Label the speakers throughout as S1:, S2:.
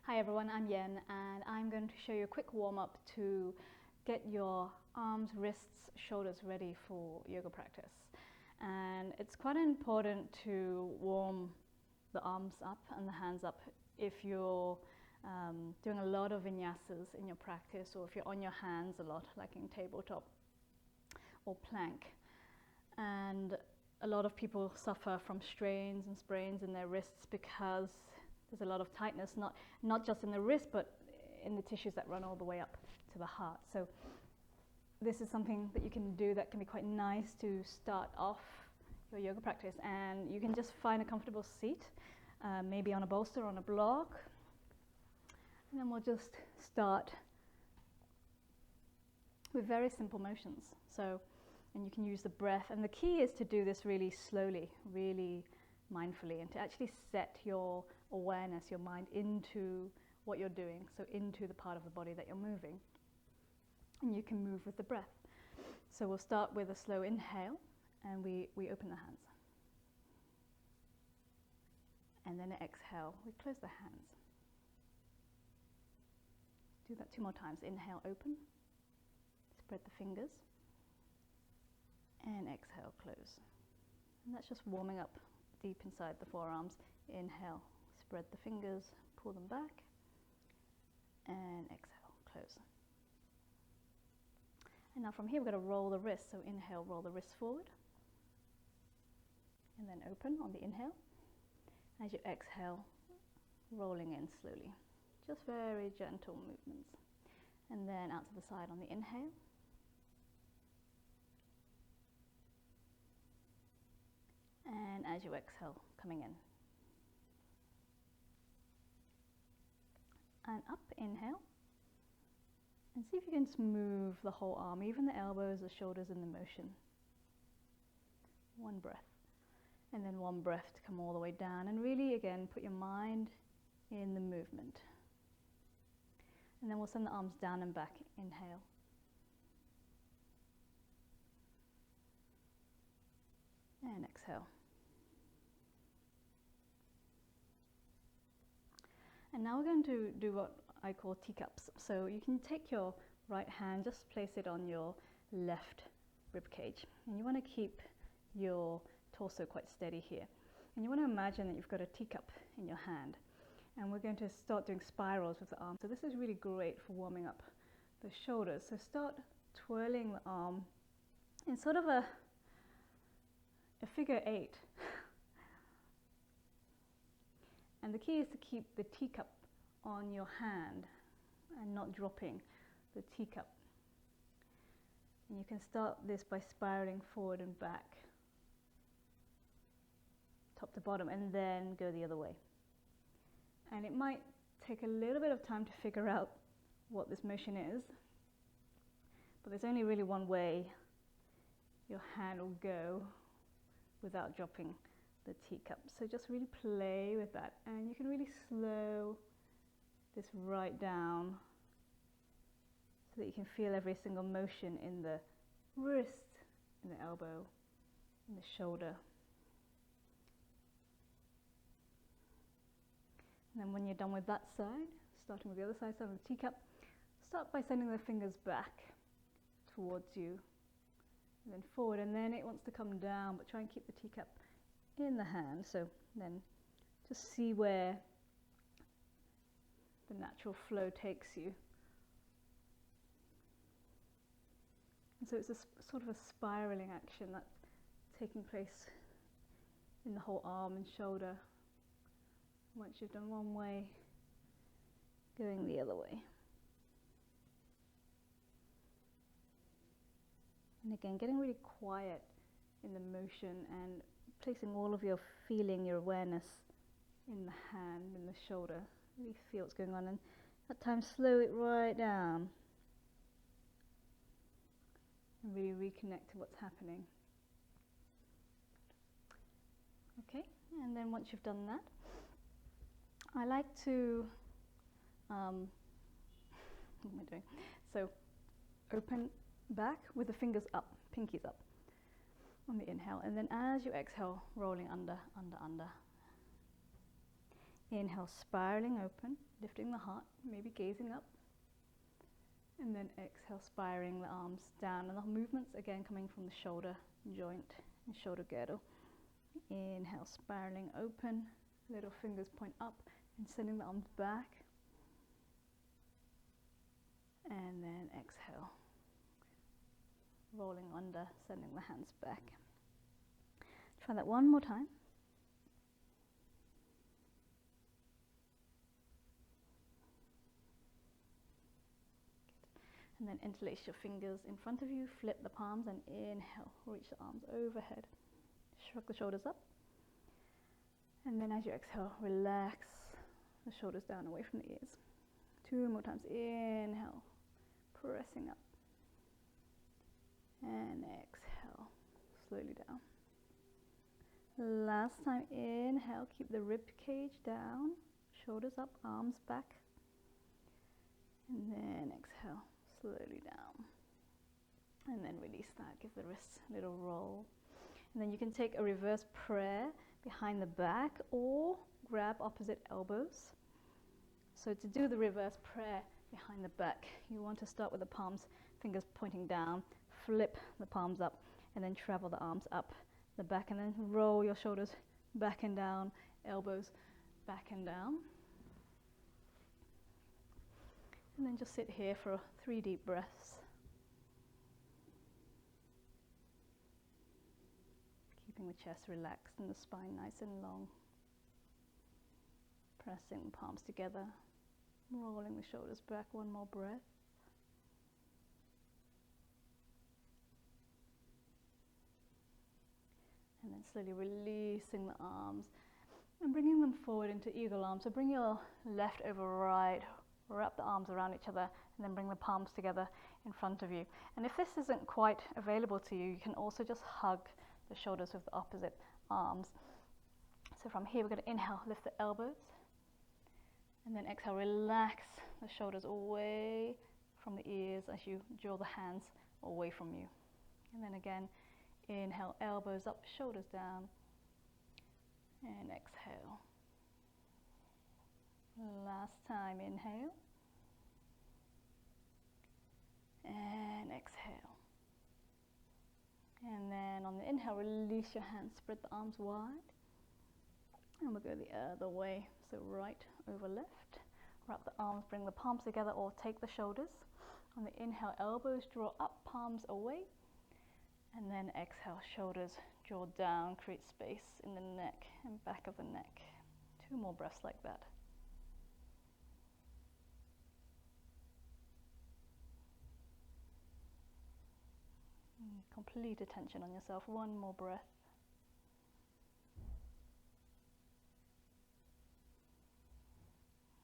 S1: Hi everyone, I'm Yen and I'm going to show you a quick warm-up to get your arms, wrists, shoulders ready for yoga practice. And it's quite important to warm the arms up and the hands up if you're doing a lot of vinyasas in your practice, or if you're on your hands a lot, like in tabletop or plank. And a lot of people suffer from strains and sprains in their wrists because there's a lot of tightness, not just in the wrist, but in the tissues that run all the way up to the heart. So this is something that you can do that can be quite nice to start off your yoga practice. And you can just find a comfortable seat, maybe on a bolster, on a block. And then we'll just start with very simple motions. And you can use the breath. And the key is to do this really slowly, really mindfully, and to actually set your awareness, your mind, into what you're doing, so into the part of the body that you're moving. And you can move with the breath. So we'll start with a slow inhale, and we open the hands. And then exhale, we close the hands. Do that 2 more times. Inhale, open, spread the fingers, and exhale, close. And that's just warming up deep inside the forearms. Inhale, spread the fingers, pull them back, and exhale, close. And now from here we're going to roll the wrists. So inhale, roll the wrists forward, and then open on the inhale. As you exhale, rolling in slowly, just very gentle movements. And then out to the side on the inhale. And as you exhale, coming in. And up, inhale. And see if you can just move the whole arm, even the elbows, the shoulders in the motion. 1 breath. And then 1 breath to come all the way down. And really, again, put your mind in the movement. And then we'll send the arms down and back. Inhale. And exhale. And now we're going to do what I call teacups. So you can take your right hand, just place it on your left rib cage. And you want to keep your torso quite steady here. And you want to imagine that you've got a teacup in your hand. And we're going to start doing spirals with the arm. So this is really great for warming up the shoulders. So start twirling the arm in sort of a figure 8. And the key is to keep the teacup on your hand and not dropping the teacup. And you can start this by spiraling forward and back, top to bottom, and then go the other way. And it might take a little bit of time to figure out what this motion is, but there's only really one way your hand will go without dropping the teacup. So just really play with that, and you can really slow this right down so that you can feel every single motion in the wrist, in the elbow, in the shoulder. And then when you're done with that side, starting with the other side of the teacup, start by sending the fingers back towards you, and then forward, and then it wants to come down, but try and keep the teacup in the hand. So then just see where the natural flow takes you. And so it's a sort of a spiraling action that's taking place in the whole arm and shoulder. Once you've done one way, going the other way. And again, getting really quiet in the motion and placing all of your feeling, your awareness in the hand, in the shoulder. Really feel what's going on, and at times slow it right down and really reconnect to what's happening. Okay, and then once you've done that, I like to what am I doing? So open back with the fingers up, pinkies up on the inhale, and then as you exhale, rolling under, under, under. Inhale, spiraling open, lifting the heart, maybe gazing up. And then exhale, spiraling the arms down. And the movements again coming from the shoulder joint and shoulder girdle. Inhale, spiraling open, little fingers point up and sending the arms back. And then exhale, rolling under, sending the hands back. Try that one more time. And then interlace your fingers in front of you, flip the palms and inhale, reach the arms overhead. Shrug the shoulders up. And then as you exhale, relax the shoulders down away from the ears. 2 more times. Inhale, pressing up. And exhale, slowly down. Last time, inhale, keep the rib cage down, shoulders up, arms back. And then exhale, slowly down. And then release that, give the wrists a little roll. And then you can take a reverse prayer behind the back or grab opposite elbows. So to do the reverse prayer behind the back, you want to start with the palms, fingers pointing down, flip the palms up, and then travel the arms up the back, and then roll your shoulders back and down, elbows back and down. And then just sit here for 3 deep breaths. Keeping the chest relaxed and the spine nice and long. Pressing the palms together, rolling the shoulders back. 1 more breath. And then slowly releasing the arms and bringing them forward into eagle arms. So bring your left over right, wrap the arms around each other, and then bring the palms together in front of you. And if this isn't quite available to you, you can also just hug the shoulders with the opposite arms. So from here, we're going to inhale, lift the elbows, and then exhale, relax the shoulders away from the ears as you draw the hands away from you. And then again, inhale, elbows up, shoulders down, and exhale. Last time, inhale, and exhale. And then on the inhale, release your hands, spread the arms wide, and we'll go the other way, so right over left. Wrap the arms, bring the palms together or take the shoulders. On the inhale, elbows draw up, palms away. And then exhale, shoulders draw down, create space in the neck and back of the neck. 2 more breaths like that. Complete attention on yourself. 1 more breath.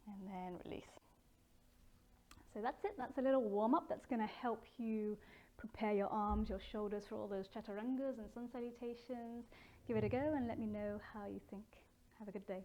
S1: And then release. So that's it. That's a little warm-up that's going to help you prepare your arms, your shoulders for all those chaturangas and sun salutations. Give it a go and let me know how you think. Have a good day.